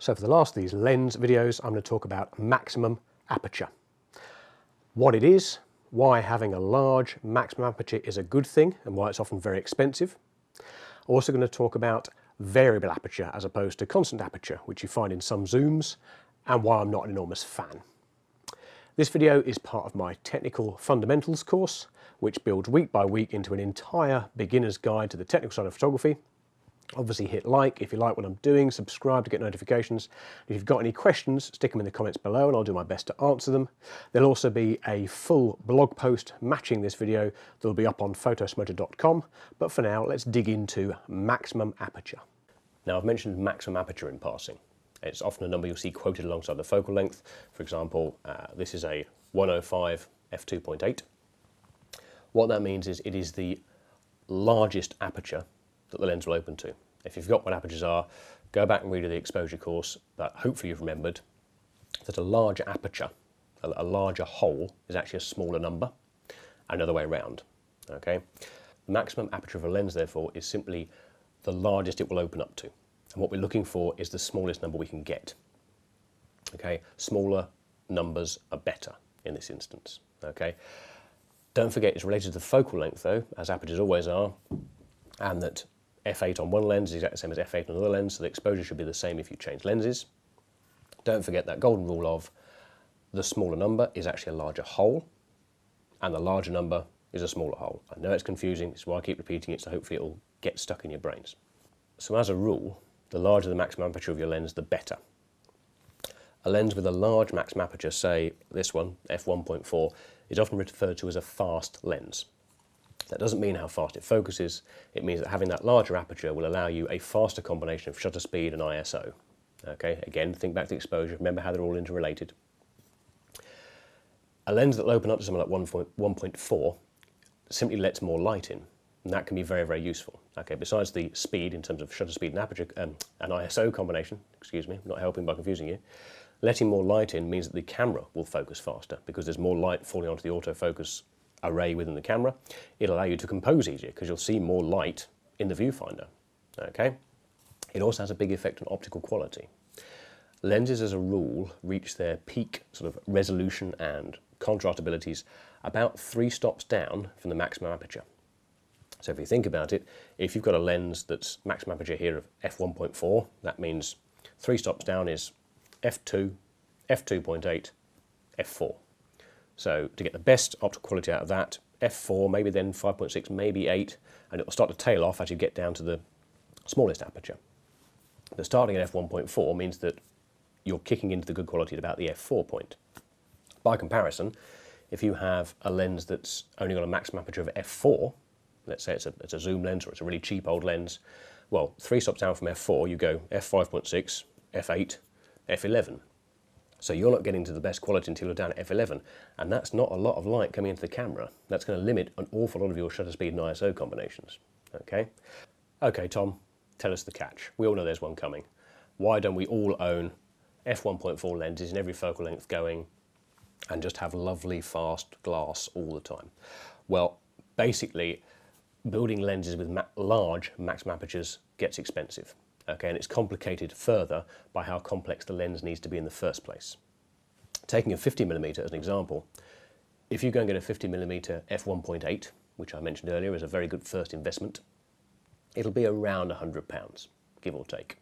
So for the last of these lens videos, I'm going to talk about maximum aperture. What it is, why having a large maximum aperture is a good thing and why it's often very expensive. I'm also going to talk about variable aperture as opposed to constant aperture, which you find in some zooms, and why I'm not an enormous fan. This video is part of my technical fundamentals course, which builds week by week into an entire beginner's guide to the technical side of photography. Obviously hit like if you like what I'm doing, subscribe to get notifications. If you've got any questions, stick them in the comments below and I'll do my best to answer them. There'll also be a full blog post matching this video that'll be up on photosmojo.com, but for now let's dig into maximum aperture. Now I've mentioned maximum aperture in passing. It's often a number you'll see quoted alongside the focal length. For example, this is a 105 f2.8. What that means is it is the largest aperture that the lens will open to. If you've got what apertures are, go back and read the exposure course, but hopefully you've remembered that a larger aperture, a larger hole, is actually a smaller number, and the other way around. Okay? The maximum aperture of a lens, therefore, is simply the largest it will open up to. And what we're looking for is the smallest number we can get. Okay? Smaller numbers are better in this instance. Okay? Don't forget it's related to the focal length though, as apertures always are, and that f8 on one lens is exactly the same as f8 on another lens, so the exposure should be the same if you change lenses. Don't forget that golden rule of the smaller number is actually a larger hole, and the larger number is a smaller hole. I know it's confusing, it's why I keep repeating it, so hopefully it'll get stuck in your brains. So as a rule, the larger the maximum aperture of your lens, the better. A lens with a large maximum aperture, say this one, f1.4, is often referred to as a fast lens. That doesn't mean how fast it focuses, it means that having that larger aperture will allow you a faster combination of shutter speed and ISO. Okay, again, think back to the exposure, remember how they're all interrelated. A lens that will open up to something like 1.4 simply lets more light in, and that can be very, very useful. Okay, besides the speed in terms of shutter speed and aperture, and ISO combination, excuse me, not helping by confusing you, letting more light in means that the camera will focus faster because there's more light falling onto the autofocus array within the camera. It'll allow you to compose easier because you'll see more light in the viewfinder. Okay? It also has a big effect on optical quality. Lenses as a rule reach their peak sort of resolution and contrast abilities about 3 stops down from the maximum aperture. So if you think about it, if you've got a lens that's maximum aperture here of f1.4, that means 3 stops down is f2, f2.8, f4. So to get the best optical quality out of that, f4, maybe then 5.6, maybe 8, and it will start to tail off as you get down to the smallest aperture. But starting at f1.4 means that you're kicking into the good quality at about the f4 point. By comparison, if you have a lens that's only got a maximum aperture of f4, let's say it's a zoom lens or it's a really cheap old lens, well, 3 stops down from f4, you go f5.6, f8, f11. So you're not getting to the best quality until you're down at f11, and that's not a lot of light coming into the camera. That's going to limit an awful lot of your shutter speed and ISO combinations. Okay? Okay, Tom, tell us the catch. We all know there's one coming. Why don't we all own f1.4 lenses in every focal length going and just have lovely fast glass all the time? Well, basically, building lenses with large maximum apertures gets expensive. Okay, and it's complicated further by how complex the lens needs to be in the first place. Taking a 50mm as an example, if you go and get a 50mm f1.8, which I mentioned earlier is a very good first investment, it'll be around £100, give or take.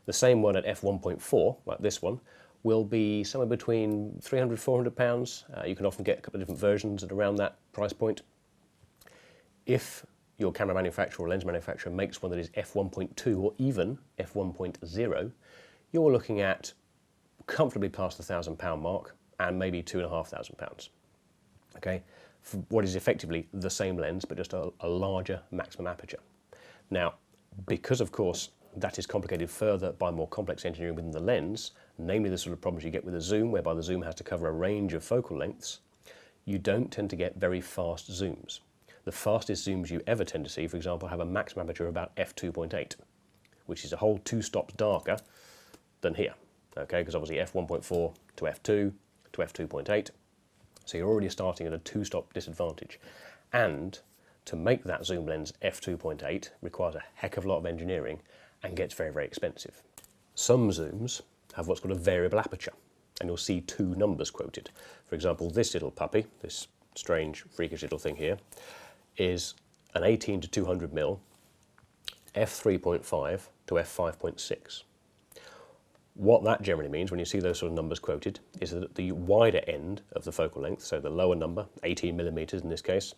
The same one at f1.4, like this one, will be somewhere between £300, £400. You can often get a couple of different versions at around that price point. If your camera manufacturer or lens manufacturer makes one that is f1.2 or even f1.0, you're looking at comfortably past the £1,000 mark and maybe £2,500. Okay, for what is effectively the same lens but just a larger maximum aperture. Now, because of course that is complicated further by more complex engineering within the lens, namely the sort of problems you get with a zoom, whereby the zoom has to cover a range of focal lengths, you don't tend to get very fast zooms. The fastest zooms you ever tend to see, for example, have a maximum aperture of about f2.8, which is a whole 2 stops darker than here, okay, because obviously f1.4 to f2 to f2.8, so you're already starting at a 2-stop disadvantage. And to make that zoom lens f2.8 requires a heck of a lot of engineering and gets very, very expensive. Some zooms have what's called a variable aperture, and you'll see two numbers quoted. For example, this little puppy, this strange, freakish little thing here, is an 18 to 200mm f3.5 to f5.6. What that generally means when you see those sort of numbers quoted is that the wider end of the focal length, so the lower number, 18mm in this case,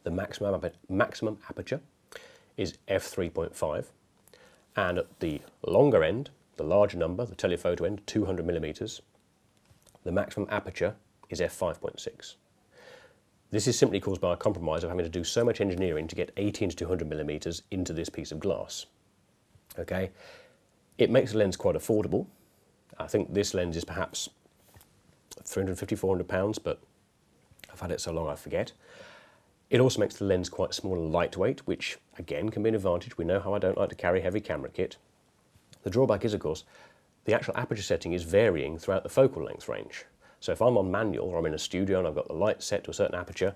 the maximum aperture is f3.5, and at the longer end, the larger number, the telephoto end, 200mm, the maximum aperture is f5.6. This is simply caused by a compromise of having to do so much engineering to get 18 to 200mm into this piece of glass. Okay, it makes the lens quite affordable. I think this lens is perhaps 350, 400 pounds, but I've had it so long I forget. It also makes the lens quite small and lightweight, which again can be an advantage. We know how I don't like to carry heavy camera kit. The drawback is, of course, the actual aperture setting is varying throughout the focal length range. So if I'm on manual or I'm in a studio and I've got the light set to a certain aperture,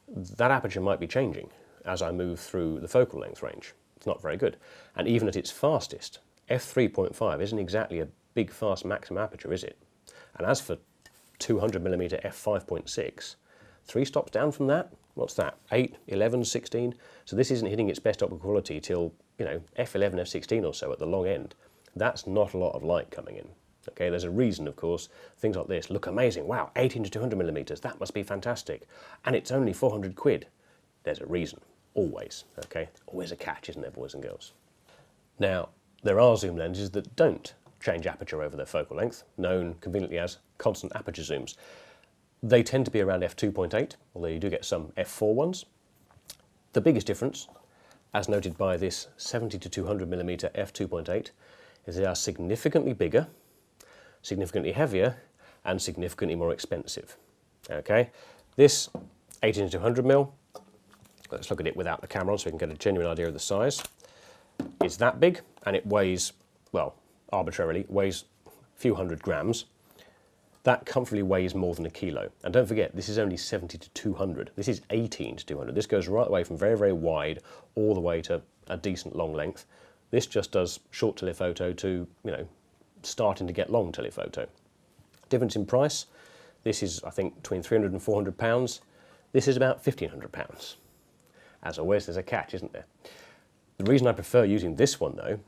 that aperture might be changing as I move through the focal length range. It's not very good. And even at its fastest, f3.5 isn't exactly a big fast maximum aperture, is it? And as for 200mm f5.6, 3 stops down from that, what's that, 8, 11, 16? So this isn't hitting its best optical quality till, f11, f16 or so at the long end. That's not a lot of light coming in. Okay, there's a reason, of course, things like this look amazing. Wow, 18 to 200mm, that must be fantastic. And it's only 400 quid. There's a reason, always, okay? Always a catch, isn't there, boys and girls? Now, there are zoom lenses that don't change aperture over their focal length, known conveniently as constant aperture zooms. They tend to be around f2.8, although you do get some f4 ones. The biggest difference, as noted by this 70 to 200mm f2.8, is they are significantly bigger, significantly heavier, and significantly more expensive. Okay, this 18 to 200mm, let's look at it without the camera on so we can get a genuine idea of the size. It's that big, and it weighs, well, arbitrarily, weighs a few hundred grams. That comfortably weighs more than a kilo. And don't forget, this is only 70 to 200. This is 18 to 200. This goes right away from very, very wide all the way to a decent long length. This just does short telephoto to, starting to get long telephoto. Difference in price, this is, I think, between 300 and 400 pounds. This is about 1,500 pounds. As always, there's a catch, isn't there? The reason I prefer using this one, though,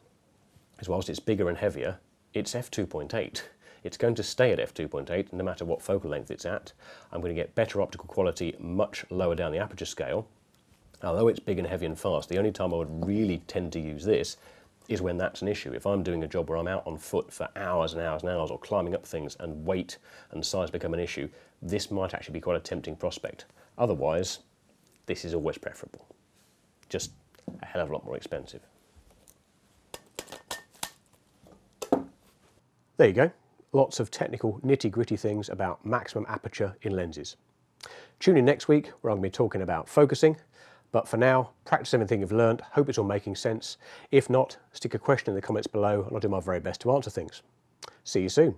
is whilst it's bigger and heavier, it's f2.8. It's going to stay at f2.8 no matter what focal length it's at. I'm going to get better optical quality much lower down the aperture scale. Although it's big and heavy and fast, the only time I would really tend to use this is when that's an issue. If I'm doing a job where I'm out on foot for hours and hours and hours or climbing up things and weight and size become an issue, this might actually be quite a tempting prospect. Otherwise, this is always preferable. Just a hell of a lot more expensive. There you go. Lots of technical nitty-gritty things about maximum aperture in lenses. Tune in next week where I'm going to be talking about focusing. But for now, practice everything you've learned. Hope it's all making sense. If not, stick a question in the comments below and I'll do my very best to answer things. See you soon.